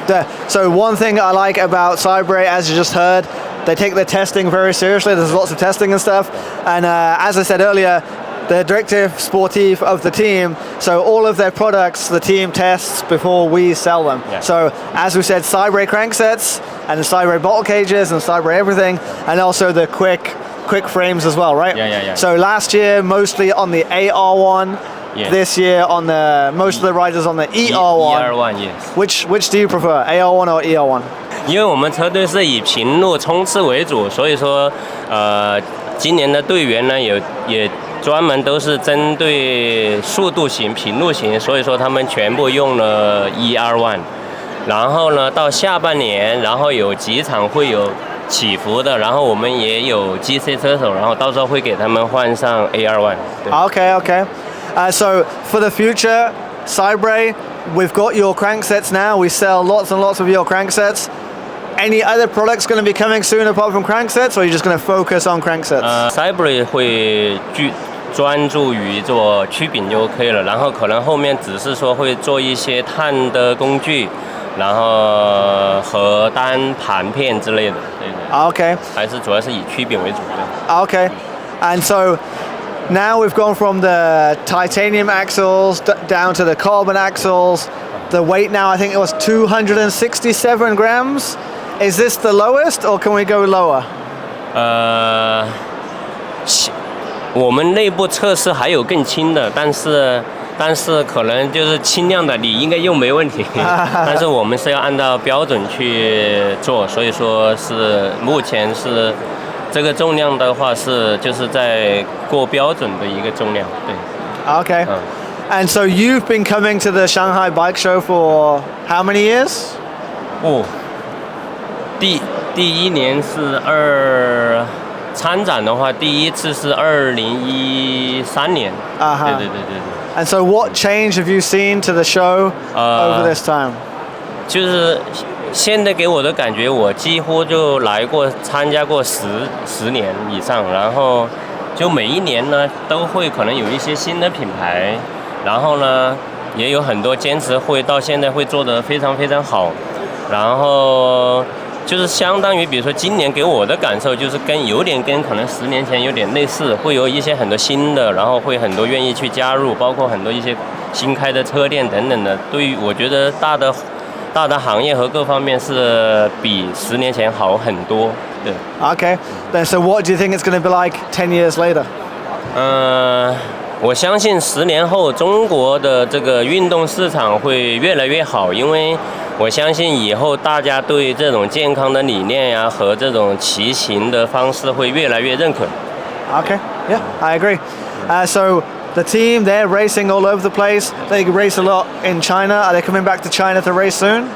对。So one thing I like about Cybrei, as you just heard, they take their testing very seriously. There's lots of testing and stuff. And as I said earlier, the directive sportive of the team, so all of their products the team tests before we sell them. Yeah. So as we said, Cybrei cranksets and the Cybrei bottle cages and Cybrei everything, and also the quick frames as well, right? Yeah. So last year mostly on the AR1, yeah. This year on the most of the riders on the ER1. ER1, yes. Which do you prefer, AR1 or ER1? 因为我们车队是以平路冲刺为主，所以说今年的队员呢也专门都是针对速度型、平路型，所以说他们全部用了 ER1。然后呢，到下半年，然后有几场会有起伏的，然后我们也有 GC 车手，然后到时候会给他们换上 AR1。Okay. So for the future, Cybrei, we've got your cranksets now. We sell lots and lots of your cranksets. Any other products going to be coming soon apart from cranksets, or are you just going to focus on cranksets? Cybrei 会专注于做曲柄就 OK 了，然后可能后面只是说会做一些碳的工具，然后和单盘片之类的，对。Okay. 还是主要是以曲柄为主的。Okay. And so now we've gone from the titanium axles down to the carbon axles. The weight now, I think it was 267 grams. Is this the lowest, or can we go lower? 我们内部测试还有更轻的，但是可能就是轻量的，你应该用没问题。但是我们是要按照标准去做，所以说是目前是这个重量的话是就是在过标准的一个重量，对。Okay. And so you've been coming to the Shanghai Bike Show for how many years? 第一年是参展的话，第一次是2013年。对。And so what change have you seen to the show over this time? 就是现在给我的感觉，我几乎就参加过10年以上，然后就每一年呢都会可能有一些新的品牌，然后呢也有很多坚持会到现在会做得非常非常好，然后就是相当于比如说今年给我的感受就是有点跟可能10年前有点类似，会有一些很多新的，然后会很多愿意去加入，包括很多一些新开的车店等等的，对于我觉得大的行业和各方面是比10年前好很多。对。Okay. Then so what do you think it's going to be like 10 years later? 我相信10年后中国的这个运动市场会越来越好，因为我相信以后大家对这种健康的理念呀和这种骑行的方式会越来越认可。Okay. Yeah, I agree. So the team, they're racing all over the place. They race a lot in China. Are they coming back to China to race soon?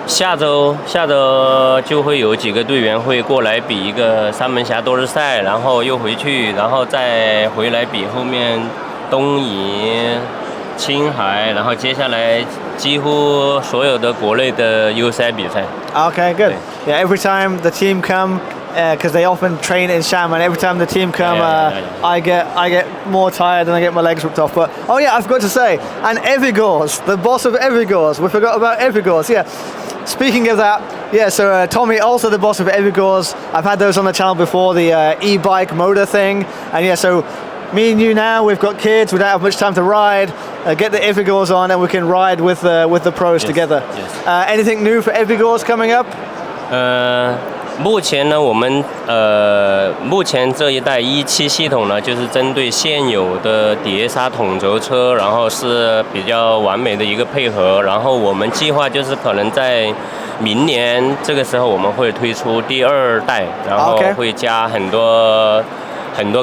下周就会有几个队员会过来比一个三门峡多日赛，然后又回去，然后再回来比后面东营、青海，然后接下来几乎所有的国内的优赛比赛。Okay, good. Yeah, every time the team come, because they often train in Xiamen. Every time the team come, I get more tired and I get my legs ripped off. But oh yeah, I forgot to say, and Evigors, the boss of Evigors. We forgot about Evigors. Yeah. Speaking of that, yeah. So Tommy, also the boss of Evigors. I've had those on the channel before, the e-bike motor thing, and yeah. So me and you now, we've got kids. We don't have much time to ride. Get the Evigors on, and we can ride with the pros together. Yes. Anything new for Evigors coming up? 目前呢，我们目前这一代1.7系统呢，就是针对现有的碟刹统轴车，然后是比较完美的一个配合。然后我们计划就是可能在明年这个时候我们会推出第2代，然后会加很多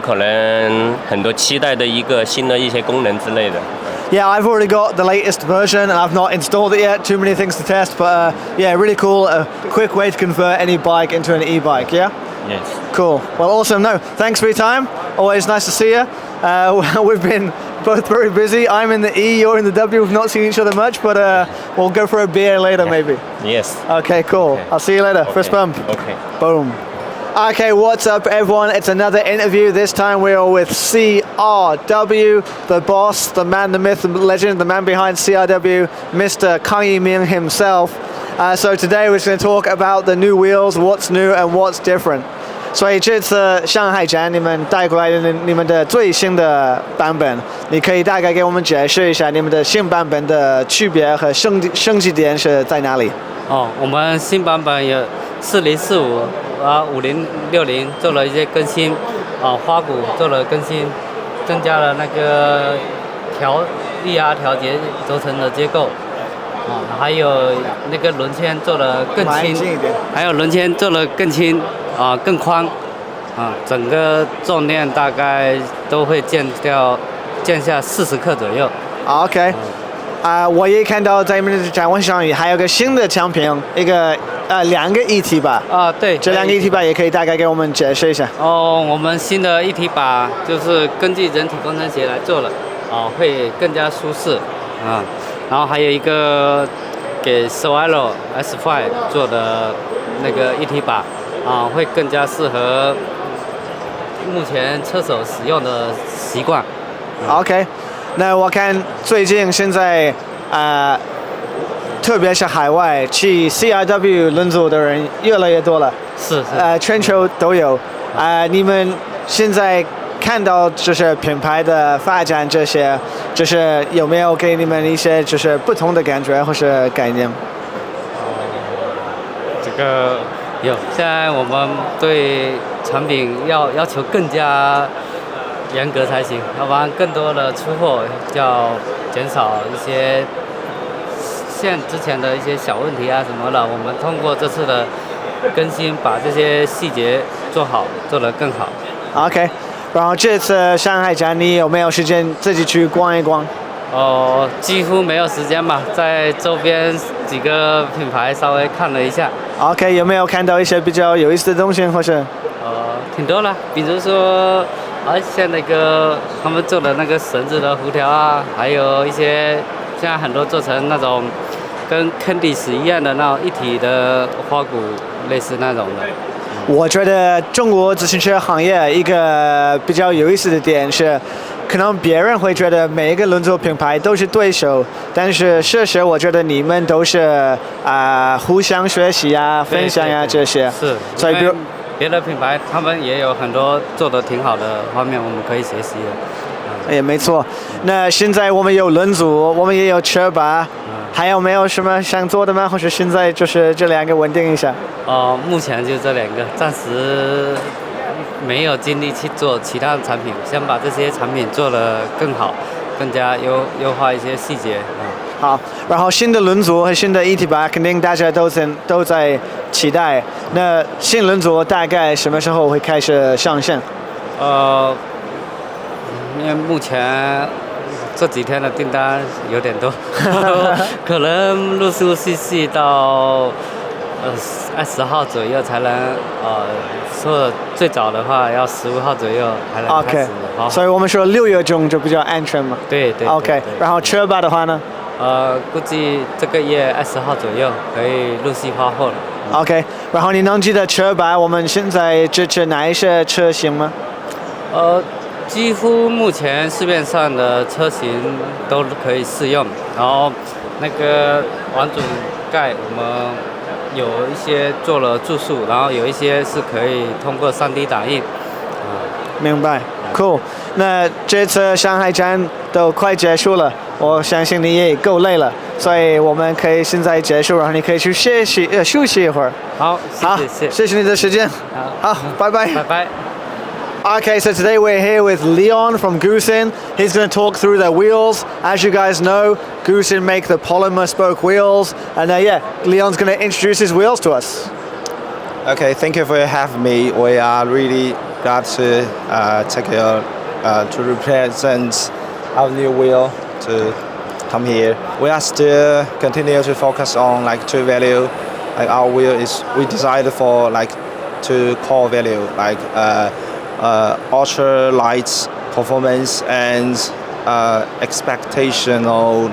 可能很多期待的一个新的一些功能之类的。Yeah, I've already got the latest version and I've not installed it yet. Too many things to test, but yeah, really cool. A quick way to convert any bike into an e-bike, yeah? Yes. Cool. Well, awesome. No, thanks for your time. Always nice to see you. We've been both very busy. I'm in the E, you're in the W. We've not seen each other much, but we'll go for a beer later, maybe. Yes. Okay, cool. Okay. I'll see you later. Okay. Fist bump. Okay. Boom. Okay, what's up, everyone? It's another interview. This time we are with CRW, the boss, the man, the myth, the legend, the man behind CRW, Mr. Kang Yiming himself. So today we're just going to talk about the new wheels, what's new and what's different. 所以这次上海展你们带过来的你们的最新的版本，你可以大概给我们解释一下你们的新版本的区别和升级点是在哪里？我们新版本有4045啊5060做了一些更新，花鼓做了更新，增加了那个力压调节轴承的结构，还有那个轮圈做了更轻，还有轮圈做了更轻。更宽，整个重量大概都会降下40克左右。OK，我也看到在你们的展位上还有个新的产品，一个2个一体把。对，这2个一体把也可以大概给我们解释一下。我们新的一体把就是根据人体工程学来做了，会更加舒适然后还有一个给 CRW S5 做的那个一体把。会更加适合目前车手使用的习惯。OK， 那我看最近现在特别是海外去 CRW 轮组的人越来越多了。是。全球都有。你们现在看到就是品牌的发展这些，就是有没有给你们一些就是不同的感觉或是概念？这个。有，现在我们对产品要求更加严格才行，要不然更多的出货要减少一些像之前的一些小问题什么的。我们通过这次的更新，把这些细节做好，做得更好。OK， 然后这次上海展你有没有时间自己去逛一逛？几乎没有时间吧，在周边几个品牌稍微看了一下。OK， 有没有看到一些比较有意思的东西，或是？挺多了，比如说，像那个他们做的那个绳子的辐条还有一些现在很多做成那种跟 Candice 一样的那种一体的花鼓，类似那种的。我觉得中国自行车行业一个比较有意思的点是，可能别人会觉得每一个轮组品牌都是对手，但是事实我觉得你们都是互相学习分享这些。是。所以比如别的品牌他们也有很多做得挺好的方面，我们可以学习的。也没错。那现在我们有轮组，我们也有车把。还有没有什么想做的吗？或者现在就是这2个稳定一下？目前就这2个，暂时没有精力去做其他的产品，先把这些产品做得更好，更加优化一些细节。好，然后新的轮组和新的一体把肯定大家都在期待。那新轮组大概什么时候会开始上线？因为目前这几天的订单有点多，可能陆续到20号左右才能说最早的话要15号左右才能开始。OK， 所以我们说6月中就比较安全嘛。对。OK， 然后车把的话呢？估计这个月20号左右可以陆续发货了。OK， 然后你能记得车把我们现在支持哪一些车型吗？几乎目前市面上的车型都可以适用，然后那个完整盖我们有一些做了注塑，然后有一些是可以通过3D 打印。明白 ，Cool。那这次上海展都快结束了，我相信你也够累了，所以我们可以现在结束，然后你可以去休息一会儿。好，谢谢你的时间。好，拜拜。拜拜。Okay, so today we're here with Leon from GOOSYNN. He's going to talk through their wheels. As you guys know, GOOSYNN make the polymer spoke wheels. And Leon's going to introduce his wheels to us. Okay, thank you for having me. We are really glad to to represent our new wheel to come here. We are still continue to focus on true value. Our wheel we designed for two core value ultra light performance and expectational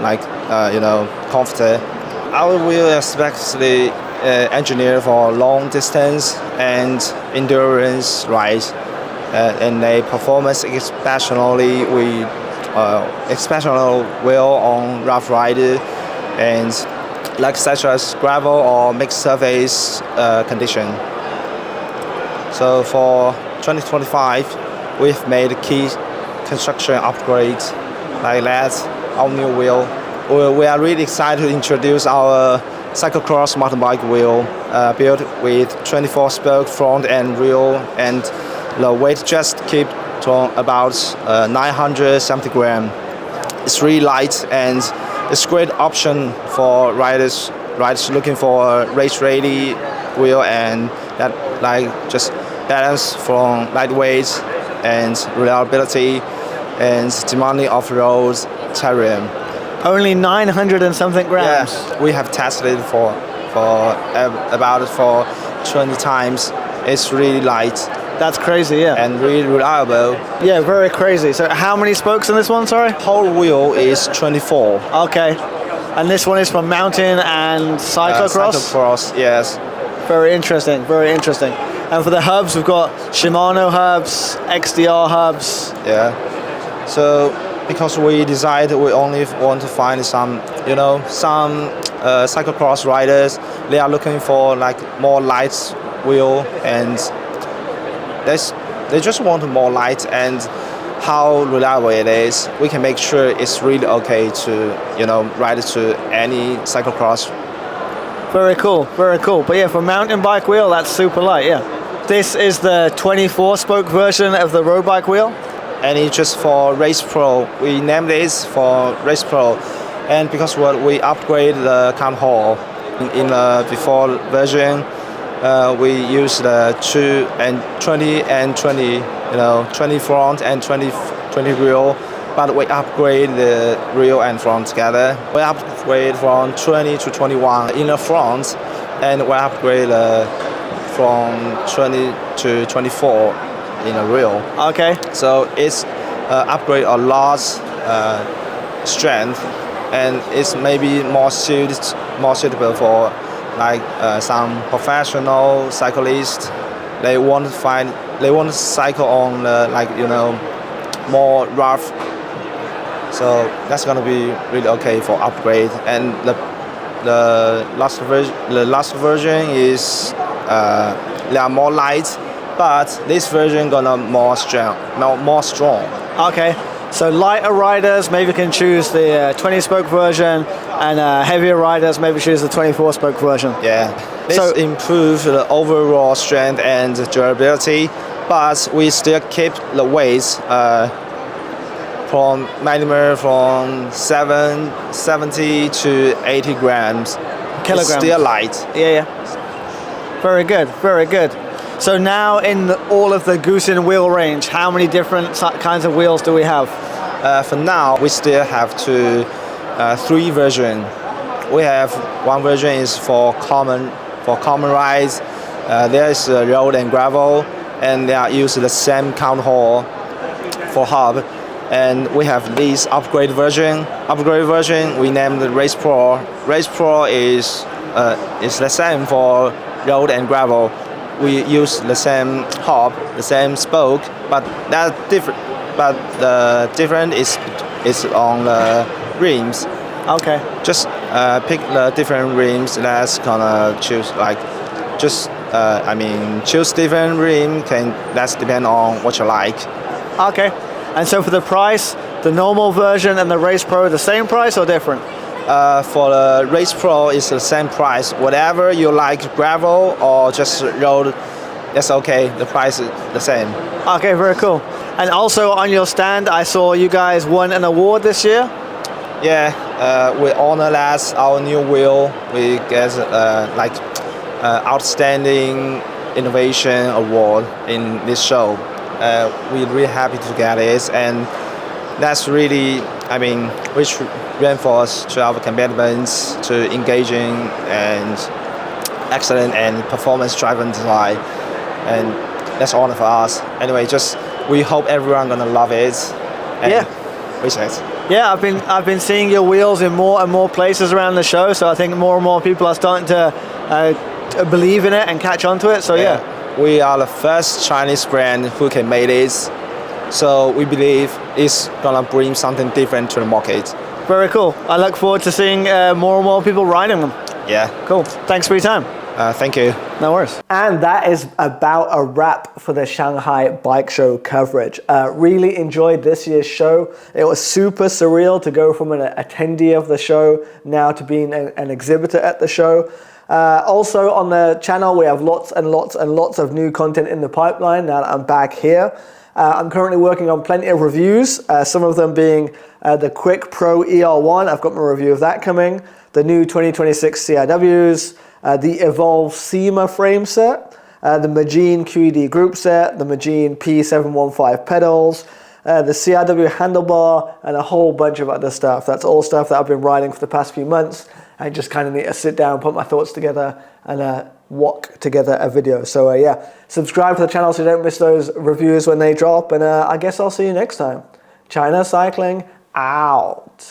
comfort. Our wheel is especially engineered for long distance and endurance rides, and the performance especially exceptional wheel on rough ride and such as gravel or mixed surface condition. So for 2025, we've made key construction upgrades like that, our new wheel. We are really excited to introduce our cyclocross mountain bike wheel built with 24 spoke front and rear, and the weight just keep to about 970 grams. It's really light and it's a great option for riders looking for a race-ready wheel and that just balance from lightweight and reliability and demanding off-road terrain. Only 900 and something grams. Yeah, we have tested it for 20 times. It's really light. That's crazy, yeah. And really reliable. Yeah, very crazy. So how many spokes in this one, sorry? Whole wheel is 24. Okay. And this one is for mountain and cyclocross? Cyclocross, yes. Very interesting, very interesting. And for the hubs, we've got Shimano hubs, XDR hubs. Yeah. So because we decided we only want to find some cyclocross riders, they are looking for more light wheel, and they just want more light and how reliable it is. We can make sure it's really okay to ride it to any cyclocross. Very cool, very cool. But yeah, for mountain bike wheel, that's super light, yeah. This is the 24 spoke version of the road bike wheel. And it's just for Race Pro. We named this for Race Pro, and because we upgrade the cam haul in the before version, we use the 20 and 20, 20 front and 20 rear, but we upgrade the rear and front together. We upgrade from 20 to 21 in the front, and we upgrade from 20 to 24 in a rear. Okay. So it's upgrade a lot strength, and it's maybe more suitable for some professional cyclists. They want to cycle on more rough. So that's gonna be really okay for upgrade. And the last version is they are more light, but this version gonna more strong. Okay, so lighter riders maybe can choose the 20 spoke version, and heavier riders maybe choose the 24 spoke version. Yeah, this improves the overall strength and durability, but we still keep the weight from 70 to 80 grams. Kilograms. It's still light. Yeah. Very good, very good. So now in all of the GOOSYNN wheel range, how many different kinds of wheels do we have? For now, we still have 3 versions. We have one version is for common rides. There is road and gravel, and they are using the same count haul for hub. And we have this upgrade version. We named the Race Pro. Race Pro is the same for road and gravel. We use the same hub, the same spoke, but that's different. But the difference is on the rims. Okay. Just pick the different rims. That's gonna choose choose different rim. That's depend on what you like. Okay. And so for the price, the normal version and the Race Pro, the same price or different? For the Race Pro, it's the same price. Whatever you like, gravel or just road, that's okay. The price is the same. Okay, very cool. And also on your stand, I saw you guys won an award this year. Yeah, we honor that our new wheel. We get outstanding innovation award in this show. We're really happy to get it, and that's really, which reinforce to our commitments to engaging and excellent and performance-driven design, and that's honor for us. Anyway, just we hope everyone gonna love it. And Yeah. appreciate. Yeah, I've been seeing your wheels in more and more places around the show, so I think more and more people are starting to believe in it and catch on to it. So yeah. We are the first Chinese brand who can make this, so we believe it's gonna bring something different to the market. Very cool. I look forward to seeing more and more people riding them. Yeah. Cool. Thanks for your time. Thank you. No worries. And that is about a wrap for the Shanghai Bike Show coverage. Really enjoyed this year's show. It was super surreal to go from an attendee of the show now to being an exhibitor at the show. Also on the channel, we have lots and lots and lots of new content in the pipeline now that I'm back here. I'm currently working on plenty of reviews, some of them being the Quick Pro ER1. I've got my review of that coming. The new 2026 CRWs, the Evolve SEMA frame set, the Magine QED group set, the Magine P715 pedals, the CRW handlebar, and a whole bunch of other stuff. That's all stuff that I've been riding for the past few months. I just kind of need to sit down, put my thoughts together, and walk together a video. So yeah, subscribe to the channel so you don't miss those reviews when they drop, and I guess I'll see you next time. China Cycling out.